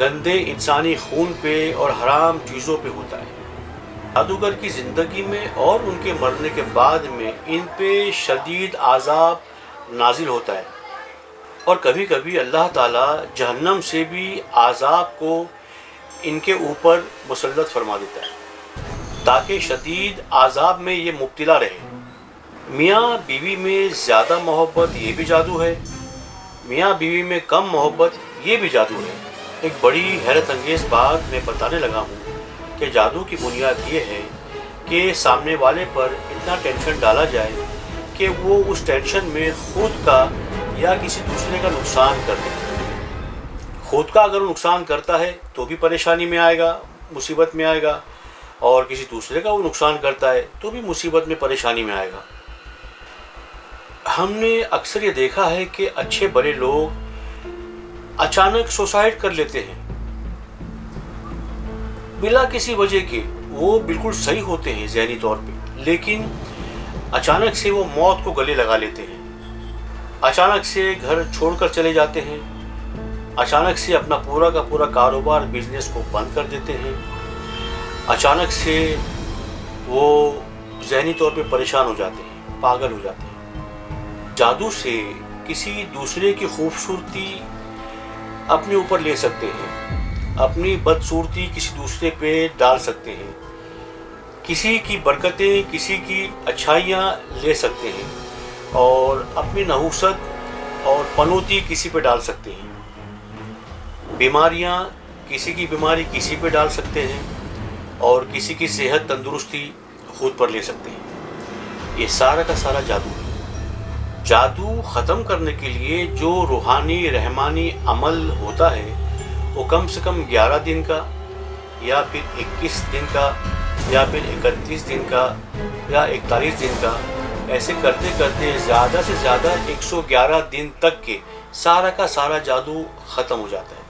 گندے انسانی خون پہ اور حرام چیزوں پہ ہوتا ہے۔ جادوگر کی زندگی میں اور ان کے مرنے کے بعد میں ان پہ شدید عذاب نازل ہوتا ہے، اور کبھی کبھی اللہ تعالیٰ جہنم سے بھی عذاب کو ان کے اوپر مسلط فرما دیتا ہے تاکہ شدید عذاب میں یہ مبتلا رہے۔ میاں بیوی میں زیادہ محبت یہ بھی جادو ہے، میاں بیوی میں کم محبت یہ بھی جادو ہے۔ ایک بڑی حیرت انگیز بات میں بتانے لگا ہوں کہ جادو کی بنیاد یہ ہے کہ سامنے والے پر اتنا ٹینشن ڈالا جائے کہ وہ اس ٹینشن میں خود کا یا کسی دوسرے کا نقصان کر دے۔ خود کا اگر وہ نقصان کرتا ہے تو بھی پریشانی میں آئے گا، مصیبت میں آئے گا، اور کسی دوسرے کا وہ نقصان کرتا ہے تو بھی مصیبت میں پریشانی میں آئے گا۔ ہم نے اکثر یہ دیکھا ہے کہ اچھے بڑے لوگ اچانک سوسائڈ کر لیتے ہیں بلا کسی وجہ کے۔ وہ بالکل صحیح ہوتے ہیں ذہنی طور پہ، لیکن اچانک سے وہ موت کو گلے لگا لیتے ہیں، اچانک سے گھر چھوڑ کر چلے جاتے ہیں، اچانک سے اپنا پورا کا پورا کاروبار بزنس کو بند کر دیتے ہیں، اچانک سے وہ ذہنی طور پہ پریشان ہو جاتے ہیں، پاگل ہو جاتے ہیں۔ جادو سے کسی دوسرے کی خوبصورتی اپنے اوپر لے سکتے ہیں، اپنی بدصورتی کسی دوسرے پہ ڈال سکتے ہیں، کسی کی برکتیں، کسی کی اچھائیاں لے سکتے ہیں، اور اپنی نحوست اور پنوتی کسی پہ ڈال سکتے ہیں۔ بیماریاں، کسی کی بیماری کسی پہ ڈال سکتے ہیں، اور کسی کی صحت تندرستی خود پر لے سکتے ہیں۔ یہ سارا کا سارا جادو ہے۔ جادو ختم کرنے کے لیے جو روحانی رحمانی عمل ہوتا ہے وہ کم سے کم 11 دن کا، یا پھر 21 دن کا، یا پھر 31 دن کا، یا 41 دن کا، ایسے کرتے کرتے زیادہ سے زیادہ 111 دن تک کے سارا کا سارا جادو ختم ہو جاتا ہے۔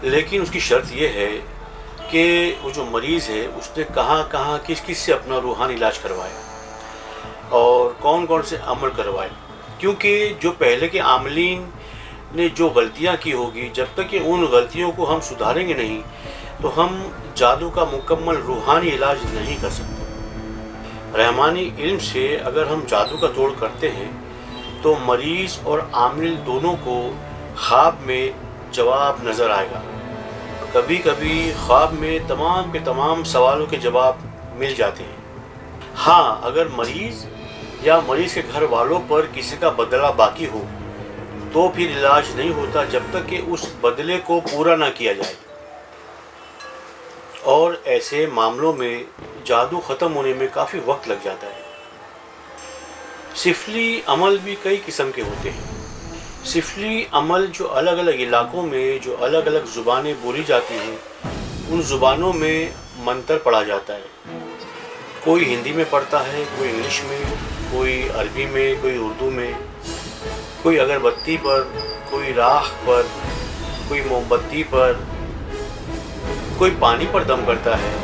لیکن اس کی شرط یہ ہے کہ وہ جو مریض ہے اس نے کہاں کہاں کس کس سے اپنا روحانی علاج کروایا اور کون کون سے عمل کروائے، کیونکہ جو پہلے کے عاملین نے جو غلطیاں کی ہوگی، جب تک کہ ان غلطیوں کو ہم سدھاریں گے نہیں تو ہم جادو کا مکمل روحانی علاج نہیں کر سکتے۔ رحمانی علم سے اگر ہم جادو کا توڑ کرتے ہیں تو مریض اور عامل دونوں کو خواب میں جواب نظر آئے گا۔ کبھی کبھی خواب میں تمام کے تمام سوالوں کے جواب مل جاتے ہیں۔ ہاں، اگر مریض یا مریض کے گھر والوں پر کسی کا بدلہ باقی ہو تو پھر علاج نہیں ہوتا جب تک کہ اس بدلے کو پورا نہ کیا جائے، اور ایسے معاملوں میں جادو ختم ہونے میں کافی وقت لگ جاتا ہے۔ سفلی عمل بھی کئی قسم کے ہوتے ہیں۔ سفلی عمل جو الگ الگ علاقوں میں جو الگ الگ زبانیں بولی جاتی ہیں ان زبانوں میں منتر پڑھا جاتا ہے۔ کوئی ہندی میں پڑھتا ہے، کوئی انگلش میں، کوئی عربی میں، کوئی اردو میں، کوئی اگربتی پر، کوئی راکھ پر، کوئی موم بتی پر، کوئی پانی پر دم کرتا ہے،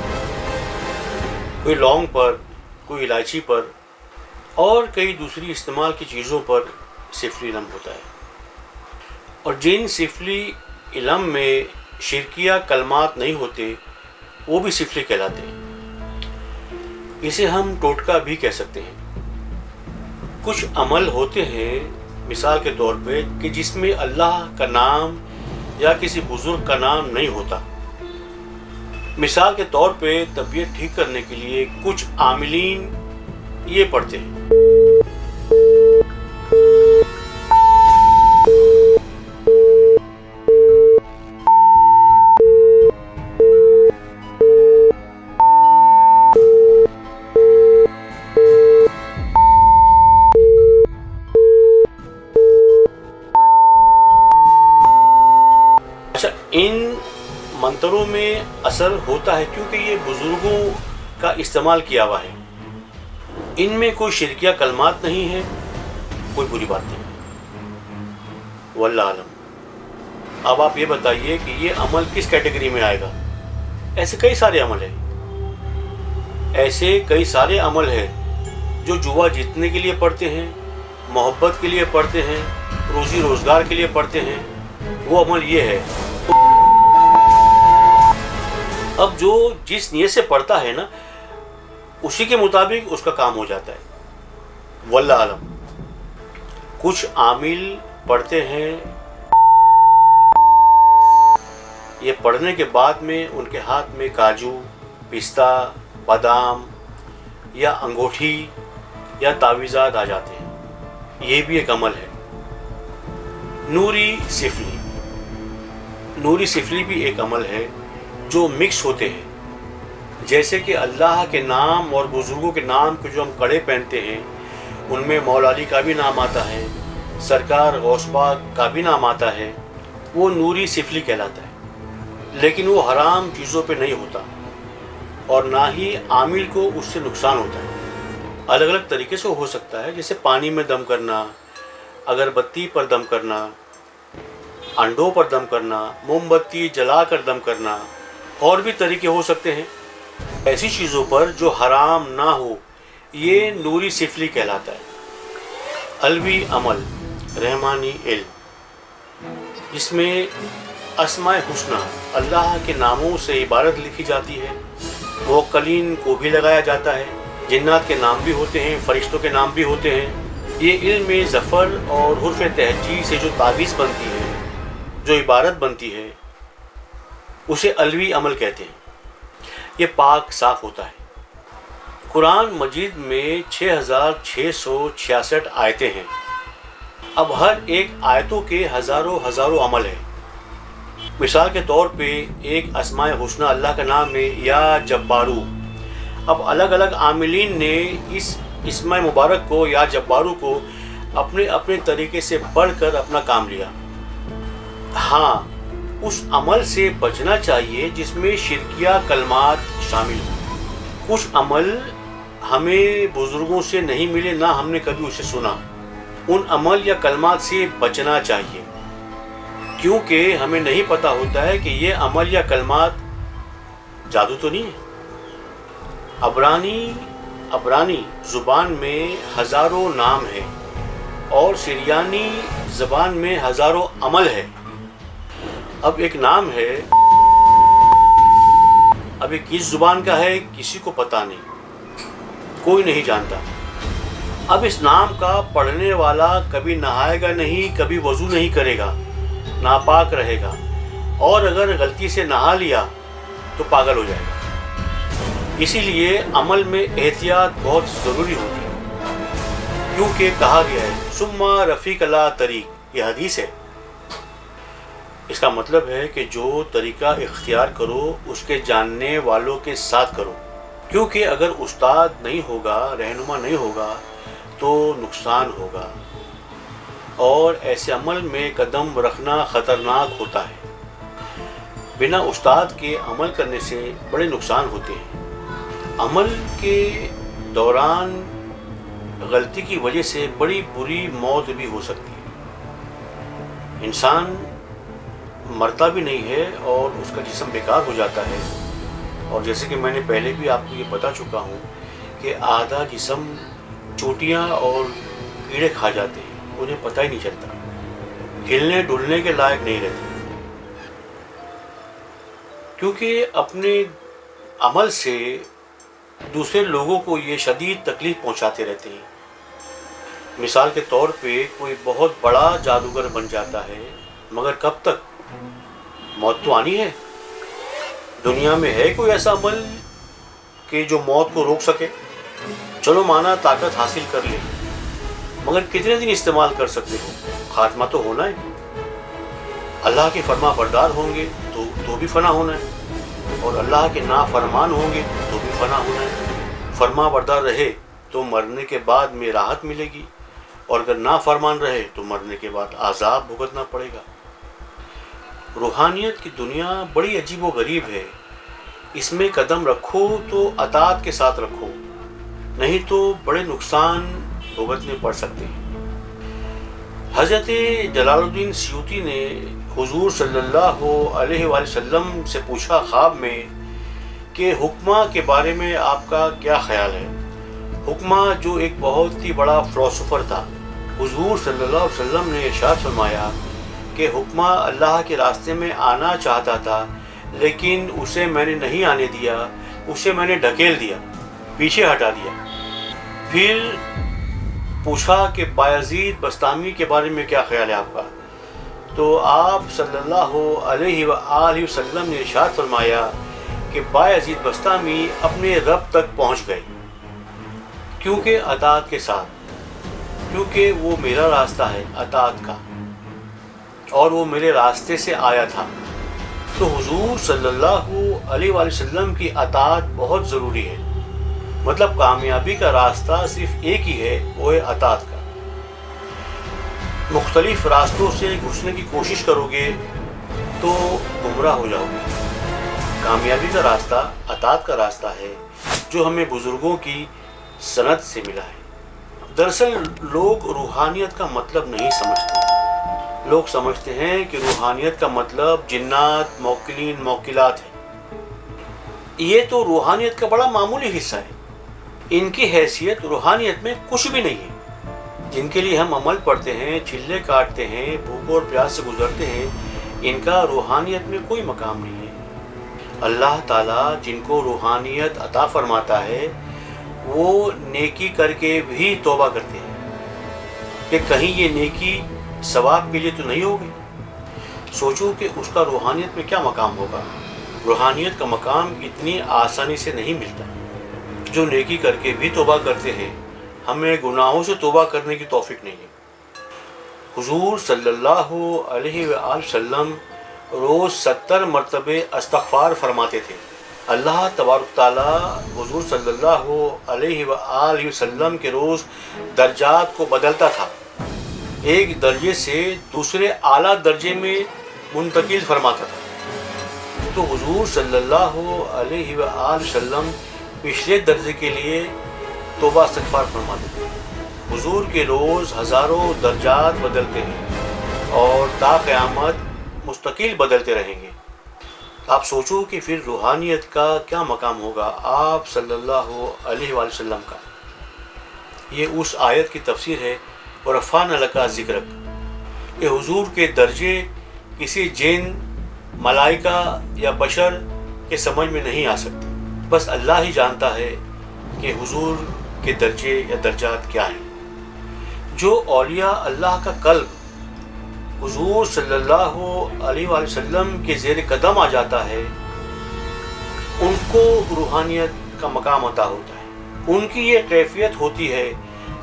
کوئی لونگ پر، کوئی الائچی پر، اور کئی دوسری استعمال کی چیزوں پر سفلی علم ہوتا ہے۔ اور جن سفلی علم میں شرکیہ کلمات نہیں ہوتے وہ بھی سفلی کہلاتے ہیں۔ اسے ہم ٹوٹکا بھی کہہ سکتے ہیں۔ کچھ عمل ہوتے ہیں مثال کے طور پہ کہ جس میں اللہ کا نام یا کسی بزرگ کا نام نہیں ہوتا۔ مثال کے طور پہ طبیعت ٹھیک کرنے کے لیے کچھ عاملین یہ پڑھتے ہیں: ان منتروں میں اثر ہوتا ہے کیونکہ یہ بزرگوں کا استعمال کیا ہوا ہے۔ ان میں کوئی شرکیہ کلمات نہیں ہے، کوئی بری بات نہیں۔ واللہ عالم۔ اب آپ یہ بتائیے کہ یہ عمل کس کیٹیگری میں آئے گا؟ ایسے کئی سارے عمل ہیں، ایسے کئی سارے عمل ہیں جو جوا جیتنے کے لیے پڑھتے ہیں، محبت کے لیے پڑھتے ہیں، روزی روزگار کے لیے پڑھتے ہیں۔ وہ عمل یہ ہے اب جو جس نیت سے پڑھتا ہے نا اسی کے مطابق اس کا کام ہو جاتا ہے۔ واللہ عالم۔ کچھ عامل پڑھتے ہیں، یہ پڑھنے کے بعد میں ان کے ہاتھ میں کاجو، پستہ، بادام یا انگوٹھی یا تعویذات آ جاتے ہیں، یہ بھی ایک عمل ہے۔ نوری سفلی، نوری سفلی بھی ایک عمل ہے جو مکس ہوتے ہیں، جیسے کہ اللہ کے نام اور بزرگوں کے نام کے جو ہم کڑے پہنتے ہیں ان میں مولا علی کا بھی نام آتا ہے، سرکار غوث پاک کا بھی نام آتا ہے، وہ نوری سفلی کہلاتا ہے، لیکن وہ حرام چیزوں پہ نہیں ہوتا اور نہ ہی عامل کو اس سے نقصان ہوتا ہے۔ الگ الگ طریقے سے ہو سکتا ہے، جیسے پانی میں دم کرنا، اگربتی پر دم کرنا، انڈوں پر دم کرنا، موم بتی جلا کر دم کرنا، اور بھی طریقے ہو سکتے ہیں ایسی چیزوں پر جو حرام نہ ہو، یہ نوری سفلی کہلاتا ہے۔ علوی عمل، رحمانی علم، جس میں اسماء حسنہ اللہ کے ناموں سے عبارت لکھی جاتی ہے، موکلین کو بھی لگایا جاتا ہے، جنات کے نام بھی ہوتے ہیں، فرشتوں کے نام بھی ہوتے ہیں۔ یہ علم ظفر اور حرف تہجی سے جو تعویذ بنتی ہے، جو عبارت بنتی ہے، اسے علوی عمل کہتے ہیں۔ یہ پاک صاف ہوتا ہے۔ قرآن مجید میں 6666 آیتیں ہیں۔ اب ہر ایک آیتوں کے ہزاروں عمل ہیں۔ مثال کے طور پہ ایک اسماء حسنہ اللہ کا نام ہے یا جبارو۔ اب الگ الگ عاملین نے اس اسم مبارک کو یا جبارو کو اپنے اپنے طریقے سے پڑھ کر اپنا کام لیا۔ ہاں، اس عمل سے بچنا چاہیے جس میں شرکیہ کلمات شامل ہوں۔ کچھ عمل ہمیں بزرگوں سے نہیں ملے، نہ ہم نے کبھی اسے سنا، ان عمل یا کلمات سے بچنا چاہیے، کیونکہ ہمیں نہیں پتہ ہوتا ہے کہ یہ عمل یا کلمات جادو تو نہیں ہے۔ عبرانی زبان میں ہزاروں نام ہیں اور سریانی زبان میں ہزاروں عمل ہے۔ اب ایک نام ہے، اب یہ کس زبان کا ہے کسی کو پتہ نہیں، کوئی نہیں جانتا۔ اب اس نام کا پڑھنے والا کبھی نہائے گا نہیں، کبھی وضو نہیں کرے گا، ناپاک رہے گا، اور اگر غلطی سے نہا لیا تو پاگل ہو جائے گا۔ اسی لیے عمل میں احتیاط بہت ضروری ہوتی ہے، کیونکہ کہا گیا ہے ثم رفیق لا طریق، یہ حدیث ہے۔ اس کا مطلب ہے کہ جو طریقہ اختیار کرو اس کے جاننے والوں کے ساتھ کرو، کیونکہ اگر استاد نہیں ہوگا، رہنما نہیں ہوگا تو نقصان ہوگا، اور ایسے عمل میں قدم رکھنا خطرناک ہوتا ہے۔ بنا استاد کے عمل کرنے سے بڑے نقصان ہوتے ہیں۔ عمل کے دوران غلطی کی وجہ سے بڑی بری موت بھی ہو سکتی ہے۔ انسان مرتا بھی نہیں ہے اور اس کا جسم بیکار ہو جاتا ہے، اور جیسے کہ میں نے پہلے بھی آپ کو یہ بتا چکا ہوں کہ آدھا جسم چوٹیاں اور کیڑے کھا جاتے ہیں، انہیں پتہ ہی نہیں چلتا، ہلنے ڈلنے کے لائق نہیں رہتے، کیونکہ اپنے عمل سے دوسرے لوگوں کو یہ شدید تکلیف پہنچاتے رہتے ہیں۔ مثال کے طور پہ کوئی بہت بڑا جادوگر بن جاتا ہے، مگر کب تک؟ موت تو آنی ہے۔ دنیا میں ہے کوئی ایسا عمل کہ جو موت کو روک سکے؟ چلو مانا طاقت حاصل کر لے، مگر کتنے دن استعمال کر سکتے ہو؟ خاتمہ تو ہونا ہے۔ اللہ کے فرما بردار ہوں گے تو بھی فنا ہونا ہے، اور اللہ کے نافرمان ہوں گے تو بھی فنا ہونا ہے۔ فرما بردار رہے تو مرنے کے بعد میں راحت ملے گی، اور اگر نافرمان رہے تو مرنے کے بعد عذاب بھگتنا پڑے گا۔ روحانیت کی دنیا بڑی عجیب و غریب ہے، اس میں قدم رکھو تو اطاعت کے ساتھ رکھو، نہیں تو بڑے نقصان بھگتنے پڑ سکتے ہیں۔ حضرت جلال الدین سیوطی نے حضور صلی اللہ علیہ وآلہ وسلم سے پوچھا خواب میں کہ حکمہ کے بارے میں آپ کا کیا خیال ہے؟ حکمہ جو ایک بہت ہی بڑا فلسفر تھا، حضور صلی اللہ علیہ وسلم نے ارشاد فرمایا کہ حکمہ اللہ کے راستے میں آنا چاہتا تھا، لیکن اسے میں نے نہیں آنے دیا، اسے میں نے ڈھکیل دیا، پیچھے ہٹا دیا۔ پھر پوچھا کہ بایزید بسطامی کے بارے میں کیا خیال ہے آپ کا؟ تو آپ صلی اللہ علیہ وآلہ وسلم نے ارشاد فرمایا کہ بایزید بسطامی اپنے رب تک پہنچ گئے، کیونکہ اطاعت کے ساتھ، کیونکہ وہ میرا راستہ ہے اطاعت کا، اور وہ میرے راستے سے آیا تھا۔ تو حضور صلی اللہ علیہ وآلہ وسلم کی اطاعت بہت ضروری ہے۔ مطلب کامیابی کا راستہ صرف ایک ہی ہے، وہ ہے اطاعت کا۔ مختلف راستوں سے گھسنے کی کوشش کرو گے تو گمراہ ہو جاؤ گے۔ کامیابی کا راستہ اطاعت کا راستہ ہے، جو ہمیں بزرگوں کی سند سے ملا ہے۔ دراصل لوگ روحانیت کا مطلب نہیں سمجھتے۔ لوگ سمجھتے ہیں کہ روحانیت کا مطلب جنات، موکلین، موکلات ہے۔ یہ تو روحانیت کا بڑا معمولی حصہ ہے۔ ان کی حیثیت روحانیت میں کچھ بھی نہیں ہے۔ جن کے لیے ہم عمل پڑھتے ہیں، چلے کاٹتے ہیں، بھوک اور پیاس سے گزرتے ہیں، ان کا روحانیت میں کوئی مقام نہیں ہے۔ اللہ تعالیٰ جن کو روحانیت عطا فرماتا ہے، وہ نیکی کر کے بھی توبہ کرتے ہیں کہ کہیں یہ نیکی ثواب کے لیے تو نہیں ہوگی۔ سوچو کہ اس کا روحانیت میں کیا مقام ہوگا۔ روحانیت کا مقام اتنی آسانی سے نہیں ملتا۔ جو نیکی کر کے بھی توبہ کرتے ہیں، ہمیں گناہوں سے توبہ کرنے کی توفیق نہیں ہے۔ حضور صلی اللہ علیہ وآلہ وسلم روز 70 مرتبہ استغفار فرماتے تھے۔ اللہ تبارک تعالیٰ حضور صلی اللہ علیہ وآلہ وسلم کے روز درجات کو بدلتا تھا، ایک درجے سے دوسرے اعلیٰ درجے میں منتقل فرماتا تھا۔ تو حضور صلی اللہ علیہ وآلہ وسلم پچھلے درجے کے لیے توبہ استغفار فرماتے تھے۔ حضور کے روز ہزاروں درجات بدلتے ہیں اور تا قیامت مستقل بدلتے رہیں گے۔ آپ سوچو کہ پھر روحانیت کا کیا مقام ہوگا آپ صلی اللہ علیہ وآلہ وسلم کا۔ یہ اس آیت کی تفسیر ہے، وَرَفَعْنَا لَكَ ذِكْرَكَ، کہ حضور کے درجے کسی جن، ملائکہ یا بشر کے سمجھ میں نہیں آ سکتے۔ بس اللہ ہی جانتا ہے کہ حضور کے درجے یا درجات کیا ہیں۔ جو اولیاء اللہ کا قلب حضور صلی اللہ علیہ وآلہ وسلم کے زیر قدم آ جاتا ہے، ان کو روحانیت کا مقام عطا ہوتا ہے۔ ان کی یہ کیفیت ہوتی ہے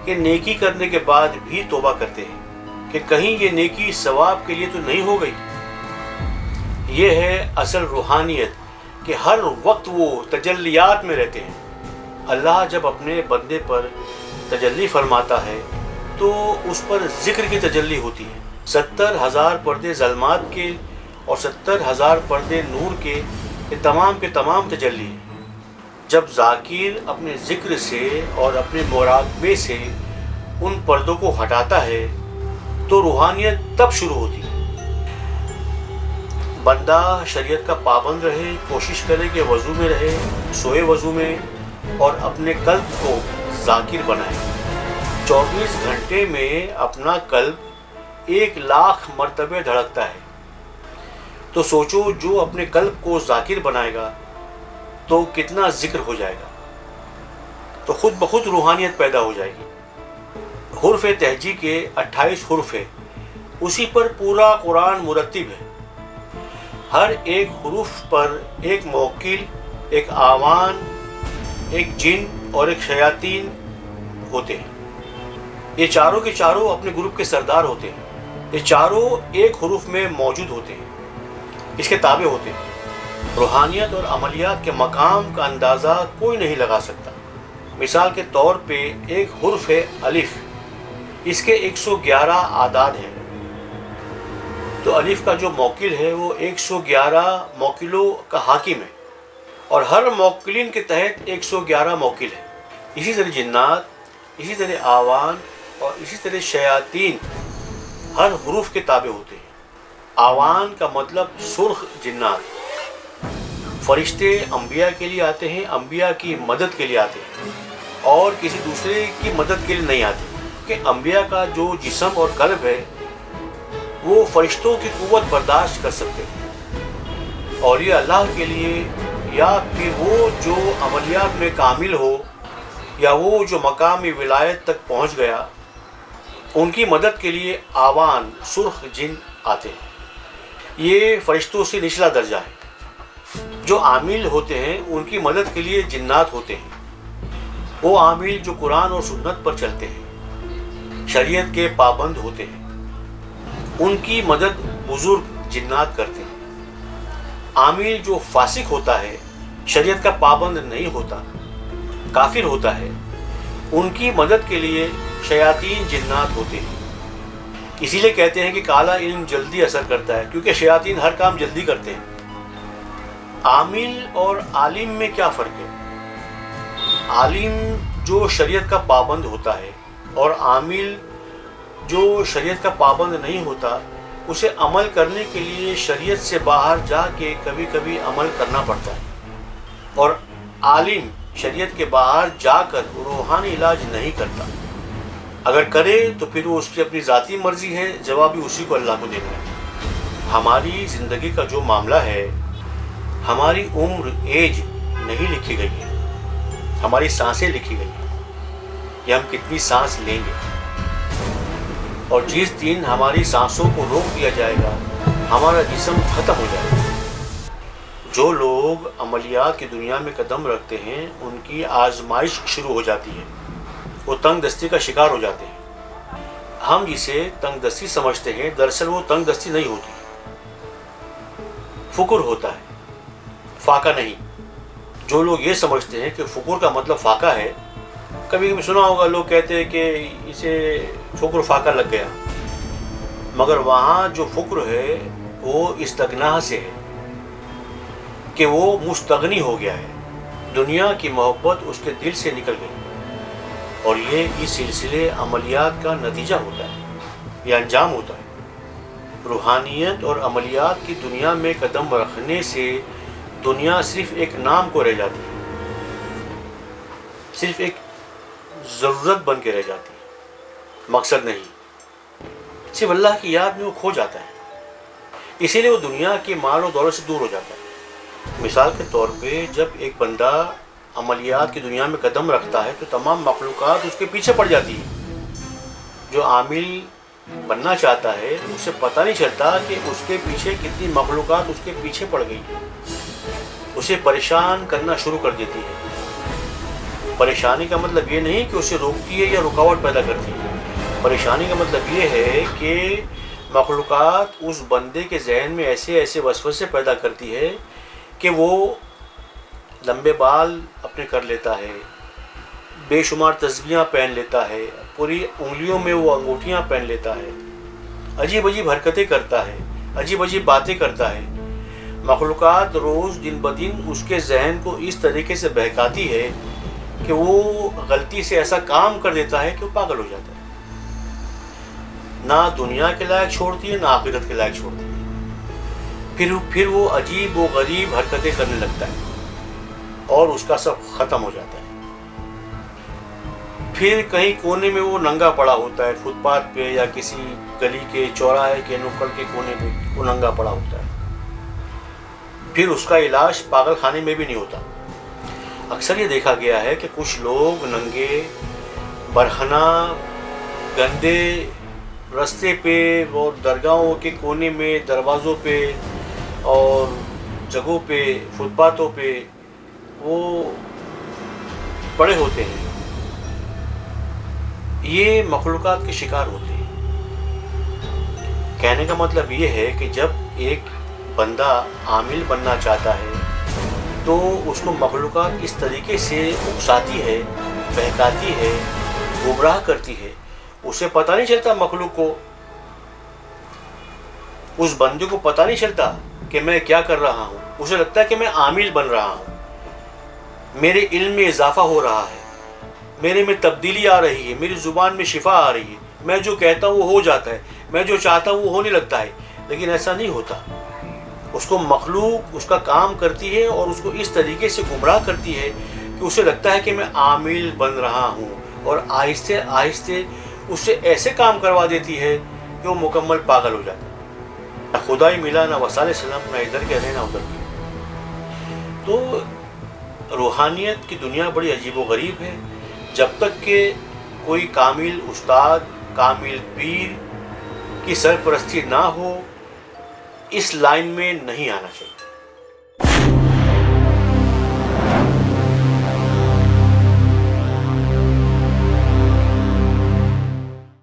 کہ نیکی کرنے کے بعد بھی توبہ کرتے ہیں کہ کہیں یہ نیکی ثواب کے لیے تو نہیں ہو گئی۔ یہ ہے اصل روحانیت کہ ہر وقت وہ تجلیات میں رہتے ہیں۔ اللہ جب اپنے بندے پر تجلی فرماتا ہے تو اس پر ذکر کی تجلی ہوتی ہے۔ 70,000 پردے ظلمات کے اور 70,000 پردے نور کے، یہ تمام کے تمام تجلی ہیں۔ جب ذاکر اپنے ذکر سے اور اپنے مراقبے سے ان پردوں کو ہٹاتا ہے تو روحانیت تب شروع ہوتی ہے۔ بندہ شریعت کا پابند رہے، کوشش کرے کہ وضو میں رہے، سوئے وضو میں، اور اپنے قلب کو ذاکر بنائے۔ 24 گھنٹے میں اپنا قلب 1,00,000 مرتبہ دھڑکتا ہے۔ تو سوچو جو اپنے قلب کو ذاکر بنائے گا تو کتنا ذکر ہو جائے گا، تو خود بخود روحانیت پیدا ہو جائے گی۔ حرف تہجی کے 28 حرف ہے، اسی پر پورا قرآن مرتب ہے۔ ہر ایک حرف پر ایک موکل، ایک آوان، ایک جن اور ایک شیاطین ہوتے ہیں۔ یہ چاروں کے چاروں اپنے گروپ کے سردار ہوتے ہیں۔ یہ چاروں ایک حرف میں موجود ہوتے ہیں، اس کے تابع ہوتے ہیں۔ روحانیت اور عملیات کے مقام کا اندازہ کوئی نہیں لگا سکتا۔ مثال کے طور پہ ایک حرف ہے الف، اس کے 111 اعداد ہیں۔ تو الف کا جو موکل ہے وہ 111 موکلوں کا حاکم ہے، اور ہر موکلین کے تحت 111 موکل ہیں۔ اسی طرح جنات، اسی طرح آوان اور اسی طرح شیاطین ہر حروف کے تابع ہوتے ہیں۔ آوان کا مطلب سرخ جنات۔ فرشتے انبیاء کے لیے آتے ہیں، انبیاء کی مدد کے لیے آتے ہیں، اور کسی دوسرے کی مدد کے لیے نہیں آتے، کہ انبیاء کا جو جسم اور قلب ہے وہ فرشتوں کی قوت برداشت کر سکتے ہیں۔ اولیاء اللہ کے لیے، یا پھر وہ جو عملیات میں کامل ہو، یا وہ جو مقام ولایت تک پہنچ گیا، ان کی مدد کے لیے آوان سرخ جن آتے ہیں۔ یہ فرشتوں سے نچلا درجہ ہے۔ جو عامل ہوتے ہیں ان کی مدد کے لیے جنات ہوتے ہیں۔ وہ عامل جو قرآن اور سنت پر چلتے ہیں، شریعت کے پابند ہوتے ہیں، ان کی مدد بزرگ جنات کرتے ہیں۔ عامل جو فاسق ہوتا ہے، شریعت کا پابند نہیں ہوتا، کافر ہوتا ہے، ان کی مدد کے لیے شیاطین جنات ہوتے ہیں۔ اسی لیے کہتے ہیں کہ کالا علم جلدی اثر کرتا ہے، کیونکہ شیاطین ہر کام جلدی کرتے ہیں۔ عامل اور عالم میں کیا فرق ہے؟ عالم جو شریعت کا پابند ہوتا ہے، اور عامل جو شریعت کا پابند نہیں ہوتا، اسے عمل کرنے کے لیے شریعت سے باہر جا کے کبھی کبھی عمل کرنا پڑتا ہے۔ اور عالم شریعت کے باہر جا کر روحانی علاج نہیں کرتا، اگر کرے تو پھر وہ اس کی اپنی ذاتی مرضی ہے، جواب بھی اسی کو اللہ کو دینا ہے۔ ہماری زندگی کا جو معاملہ ہے، ہماری عمر ایج نہیں لکھی گئی ہے، ہماری سانسیں لکھی گئی ہیں، کہ ہم کتنی سانس لیں گے، اور جس دن ہماری سانسوں کو روک دیا جائے گا، ہمارا جسم ختم ہو جائے گا۔ جو لوگ عملیات کی دنیا میں قدم رکھتے ہیں، ان کی آزمائش شروع ہو جاتی ہے، وہ تنگ دستی کا شکار ہو جاتے ہیں۔ ہم جسے تنگ دستی سمجھتے ہیں، دراصل وہ تنگ دستی نہیں ہوتی، فقر ہوتا ہے، فاقہ نہیں۔ جو لوگ یہ سمجھتے ہیں کہ فقر کا مطلب فاقہ ہے، کبھی کبھی سنا ہوگا لوگ کہتے ہیں کہ اسے فقر فاقہ لگ گیا، مگر وہاں جو فقر ہے وہ استغنا سے ہے، کہ وہ مستغنی ہو گیا ہے، دنیا کی محبت اس کے دل سے نکل گئی، اور یہ اس سلسلے عملیات کا نتیجہ ہوتا ہے، یہ انجام ہوتا ہے۔ روحانیت اور عملیات کی دنیا میں قدم رکھنے سے دنیا صرف ایک نام کو رہ جاتی ہے، صرف ایک ضرورت بن کے رہ جاتی ہے، مقصد نہیں۔ صرف اللہ کی یاد میں وہ کھو جاتا ہے، اسی لیے وہ دنیا کے مال و دولت سے دور ہو جاتا ہے۔ مثال کے طور پہ جب ایک بندہ عملیات کی دنیا میں قدم رکھتا ہے تو تمام مخلوقات اس کے پیچھے پڑ جاتی ہے۔ جو عامل بننا چاہتا ہے اسے پتہ نہیں چلتا کہ اس کے پیچھے کتنی مخلوقات اس کے پیچھے پڑ گئی، اسے پریشان کرنا شروع کر دیتی ہے۔ پریشانی کا مطلب یہ نہیں کہ اسے روکتی ہے یا رکاوٹ پیدا کرتی ہے، پریشانی کا مطلب یہ ہے کہ مخلوقات اس بندے کے ذہن میں ایسے ایسے وسوسے پیدا کرتی ہے کہ وہ لمبے بال اپنے کر لیتا ہے، بے شمار تسبیحاں پہن لیتا ہے، پوری انگلیوں میں وہ انگوٹھیاں پہن لیتا ہے، عجیب عجیب حرکتیں کرتا ہے، عجیب عجیب باتیں کرتا ہے۔ مخلوقات روز دن بدن اس کے ذہن کو اس طریقے سے بہکاتی ہے کہ وہ غلطی سے ایسا کام کر دیتا ہے کہ وہ پاگل ہو جاتا ہے، نہ دنیا کے لائق چھوڑتی ہے نہ آخرت کے لائق چھوڑتی ہے۔ پھر وہ عجیب و غریب حرکتیں کرنے لگتا ہے اور اس کا سب ختم ہو جاتا ہے۔ پھر کہیں کونے میں وہ ننگا پڑا ہوتا ہے، فٹ پاتھ پہ یا کسی گلی کے چوراہے کے نکڑ کے کونے میں وہ ننگا پڑا ہوتا ہے۔ پھر اس کا علاج پاگل خانے میں بھی نہیں ہوتا۔ اکثر یہ دیکھا گیا ہے کہ کچھ لوگ ننگے، برہنہ، گندے رستے پہ اور درگاہوں کے کونے میں، دروازوں پہ اور جگہوں پہ، فٹ پاتھوں پہ وہ پڑے ہوتے ہیں، یہ مخلوقات کے شکار ہوتے ہیں۔ کہنے کا مطلب یہ ہے کہ جب ایک بندہ عامل بننا چاہتا ہے تو اس کو مخلوقات اس طریقے سے اکساتی ہے، بہکاتی ہے، گمراہ کرتی ہے، اسے پتہ نہیں چلتا، مخلوق کو، اس بندے کو پتہ نہیں چلتا کہ میں کیا کر رہا ہوں، اسے لگتا ہے کہ میں عامل بن رہا ہوں، میرے علم میں اضافہ ہو رہا ہے، میرے میں تبدیلی آ رہی ہے، میری زبان میں شفا آ رہی ہے، میں جو کہتا ہوں وہ ہو جاتا ہے، میں جو چاہتا ہوں وہ ہونے لگتا ہے، لیکن ایسا نہیں ہوتا۔ اس کو مخلوق اس کا کام کرتی ہے اور اس کو اس طریقے سے گمراہ کرتی ہے کہ اسے لگتا ہے کہ میں عامل بن رہا ہوں، اور آہستہ آہستہ اس سے ایسے کام کروا دیتی ہے کہ وہ مکمل پاگل ہو جاتا ہے۔ نہ خدائی ملا، نہ وسائل سلام، نہ ادھر کے رہے نہ ادھر کے۔ تو روحانیت کی دنیا بڑی عجیب و غریب ہے. جب تک کہ کوئی کامل استاد، کامل پیر کی سرپرستی نہ ہو، اس لائن میں نہیں آنا چاہیے.